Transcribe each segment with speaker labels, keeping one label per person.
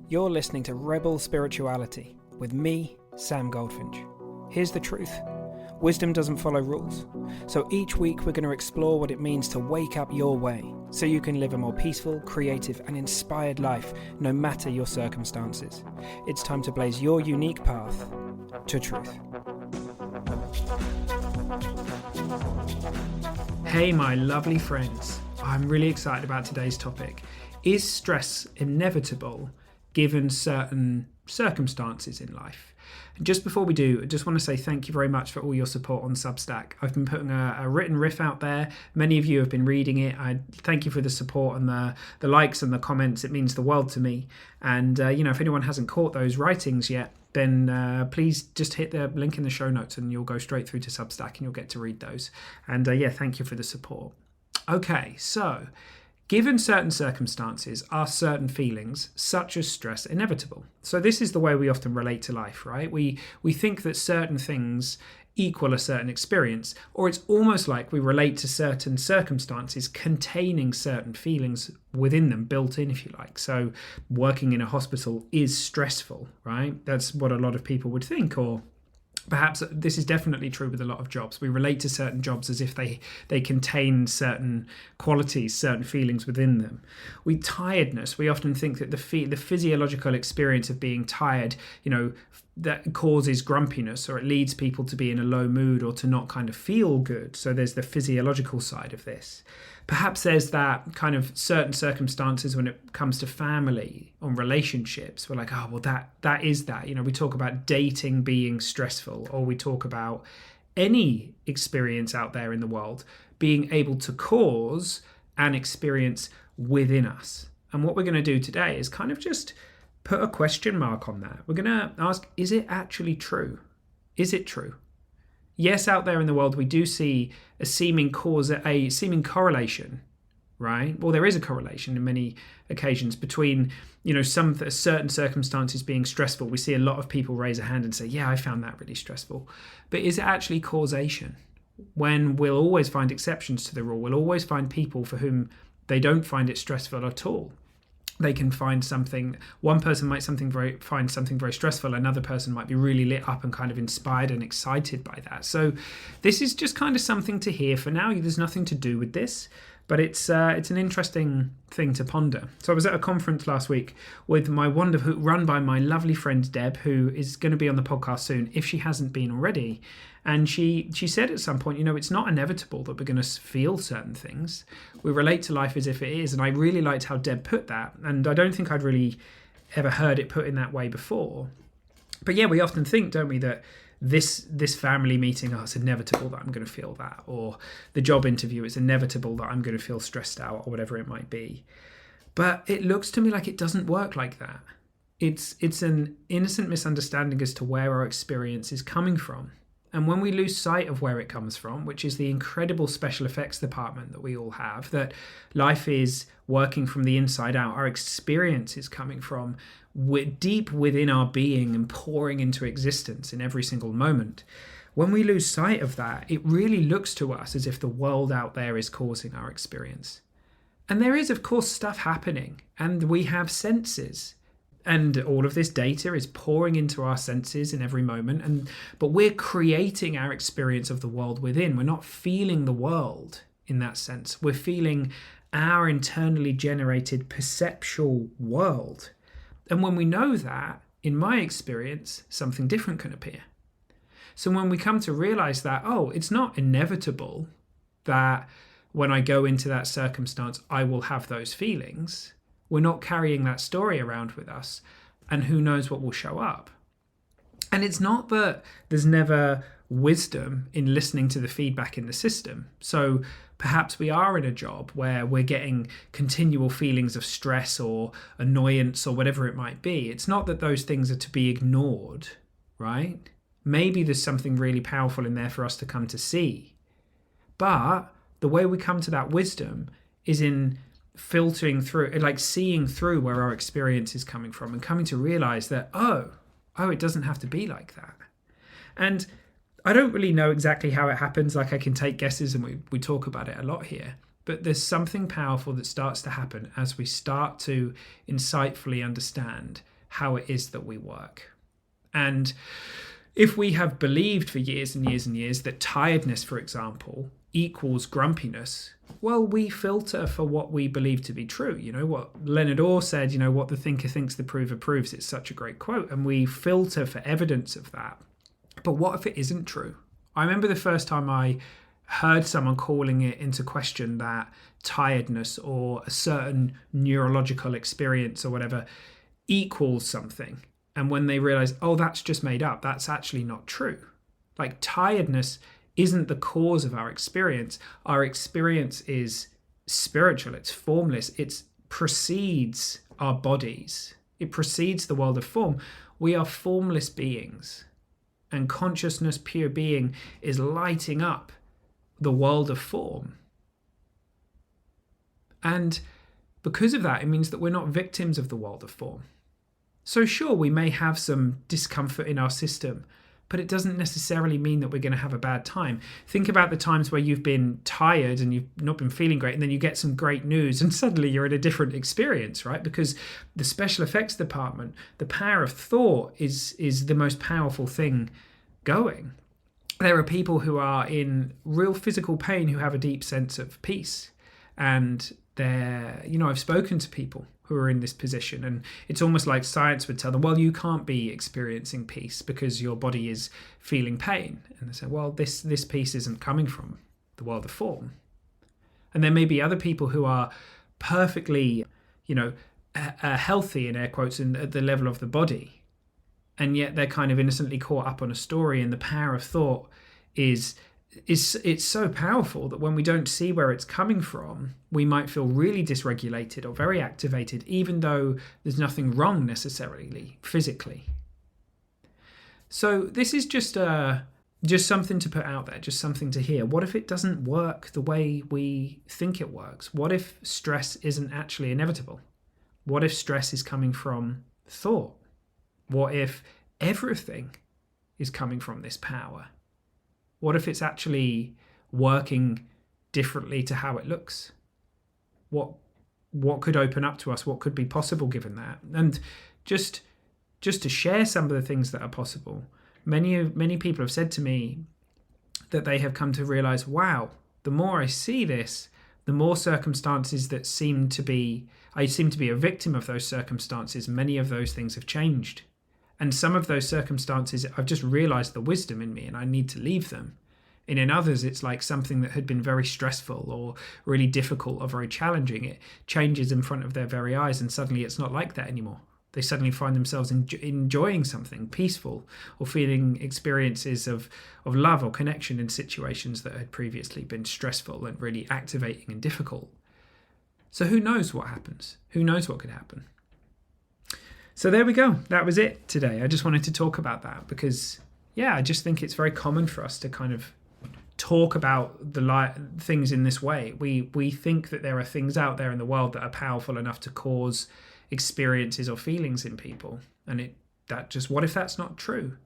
Speaker 1: You're listening to Rebel Spirituality with me, Sam Goldfinch. Here's the truth. Wisdom doesn't follow rules. So each week we're going to explore what it means to wake up your way so you can live a more peaceful, creative and inspired life no matter your circumstances. It's time to blaze your unique path to truth. Hey my lovely friends, I'm really excited about today's topic. Is stress inevitable given certain circumstances in life? And just before we do, I just want to say thank you very much for all your support on Substack. I've been putting a written riff out there. Many of you have been reading it. I thank you for the support and the likes and the comments. It means the world to me. And, if anyone hasn't caught those writings yet, then please just hit the link in the show notes and you'll go straight through to Substack and you'll get to read those. And thank you for the support. Okay, so given certain circumstances, are certain feelings, such as stress, inevitable? So this is the way we often relate to life, right? We think that certain things equal a certain experience, or it's almost like we relate to certain circumstances containing certain feelings within them, built in, if you like. So working in a hospital is stressful, right? That's what a lot of people would think, or perhaps this is definitely true with a lot of jobs. We relate to certain jobs as if they contain certain qualities, certain feelings within them. Tiredness, we often think that the physiological experience of being tired, that causes grumpiness, or it leads people to be in a low mood or to not kind of feel good. So there's the physiological side of this. Perhaps there's that kind of certain circumstances when it comes to family or relationships. We're like, oh, well, that is that. We talk about dating being stressful, or we talk about any experience out there in the world being able to cause an experience within us. And what we're going to do today is kind of just put a question mark on that. We're going to ask, is it actually true? Is it true? Yes, out there in the world, we do see a seeming correlation, right? Well, there is a correlation in many occasions between, certain circumstances being stressful. We see a lot of people raise a hand and say, yeah, I found that really stressful. But is it actually causation? When we'll always find exceptions to the rule. We'll always find people for whom they don't find it stressful at all. They can find something, one person might find something very stressful, another person might be really lit up and kind of inspired and excited by that. So this is just kind of something to hear for now. There's nothing to do with this, but it's an interesting thing to ponder. So I was at a conference last week with run by my lovely friend Deb, who is going to be on the podcast soon, if she hasn't been already. And she said at some point, it's not inevitable that we're going to feel certain things. We relate to life as if it is. And I really liked how Deb put that. And I don't think I'd really ever heard it put in that way before. But yeah, we often think, don't we, that this family meeting, it's inevitable that I'm going to feel that. Or the job interview, it's inevitable that I'm going to feel stressed out, or whatever it might be. But it looks to me like it doesn't work like that. It's an innocent misunderstanding as to where our experience is coming from. And when we lose sight of where it comes from, which is the incredible special effects department that we all have, that life is working from the inside out, our experience is coming from deep within our being and pouring into existence in every single moment. When we lose sight of that, it really looks to us as if the world out there is causing our experience. And there is, of course, stuff happening, and we have senses. And all of this data is pouring into our senses in every moment. But we're creating our experience of the world within. We're not feeling the world in that sense. We're feeling our internally generated perceptual world. And when we know that, in my experience, something different can appear. So when we come to realize that, it's not inevitable that when I go into that circumstance, I will have those feelings. We're not carrying that story around with us, and who knows what will show up. And it's not that there's never wisdom in listening to the feedback in the system. So perhaps we are in a job where we're getting continual feelings of stress or annoyance or whatever it might be. It's not that those things are to be ignored, right? Maybe there's something really powerful in there for us to come to see. But the way we come to that wisdom is in filtering through, like seeing through where our experience is coming from and coming to realize that, it doesn't have to be like that. And I don't really know exactly how it happens. Like, I can take guesses, and we talk about it a lot here. But there's something powerful that starts to happen as we start to insightfully understand how it is that we work. And if we have believed for years and years and years that tiredness, for example, equals grumpiness, well, we filter for what we believe to be true. You know what Leonard Orr said, what the thinker thinks, the prover proves. It's such a great quote. And we filter for evidence of that. But what if it isn't true? I remember the first time I heard someone calling it into question that tiredness or a certain neurological experience or whatever equals something. And when they realized, oh, that's just made up, that's actually not true. Like, tiredness isn't the cause of our experience. Our experience is spiritual, it's formless, it precedes our bodies, it precedes the world of form. We are formless beings, and consciousness, pure being, is lighting up the world of form. And because of that, it means that we're not victims of the world of form. So sure, we may have some discomfort in our system, but it doesn't necessarily mean that we're going to have a bad time. Think about the times where you've been tired and you've not been feeling great, and then you get some great news and suddenly you're in a different experience, right? Because the special effects department, the power of thought is the most powerful thing going. There are people who are in real physical pain who have a deep sense of peace. And I've spoken to people who are in this position, and it's almost like science would tell them, well, you can't be experiencing peace because your body is feeling pain. And they say, well, this peace isn't coming from the world of form. And there may be other people who are perfectly, healthy, in air quotes, at the level of the body. And yet they're kind of innocently caught up on a story, and the power of thought is it's so powerful that when we don't see where it's coming from, we might feel really dysregulated or very activated, even though there's nothing wrong necessarily physically. So this is just something to put out there, just something to hear. What if it doesn't work the way we think it works? What if stress isn't actually inevitable? What if stress is coming from thought? What if everything is coming from this power? What if it's actually working differently to how it looks? What could open up to us? What could be possible given that? And just to share some of the things that are possible, many people have said to me that they have come to realize, wow, the more I see this, the more circumstances that I seem to be a victim of those circumstances. Many of those things have changed. And some of those circumstances, I've just realized the wisdom in me and I need to leave them. And in others, it's like something that had been very stressful or really difficult or very challenging. It changes in front of their very eyes, and suddenly it's not like that anymore. They suddenly find themselves enjoying something peaceful or feeling experiences of love or connection in situations that had previously been stressful and really activating and difficult. So who knows what happens? Who knows what could happen? So there we go. That was it today. I just wanted to talk about that because, I just think it's very common for us to kind of talk about the things in this way. We think that there are things out there in the world that are powerful enough to cause experiences or feelings in people. And what if that's not true?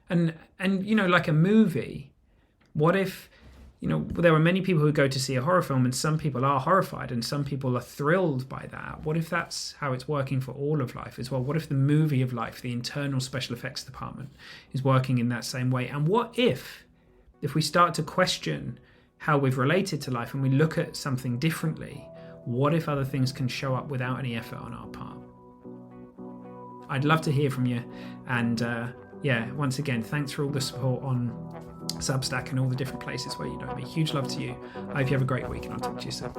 Speaker 1: And like a movie, what if, there are many people who go to see a horror film and some people are horrified and some people are thrilled by that. What if that's how it's working for all of life as well? What if the movie of life, the internal special effects department, is working in that same way? And what if we start to question how we've related to life and we look at something differently, what if other things can show up without any effort on our part? I'd love to hear from you. And once again, thanks for all the support on Substack and all the different places where you know me. Huge love to you. I hope you have a great week and I'll talk to you soon.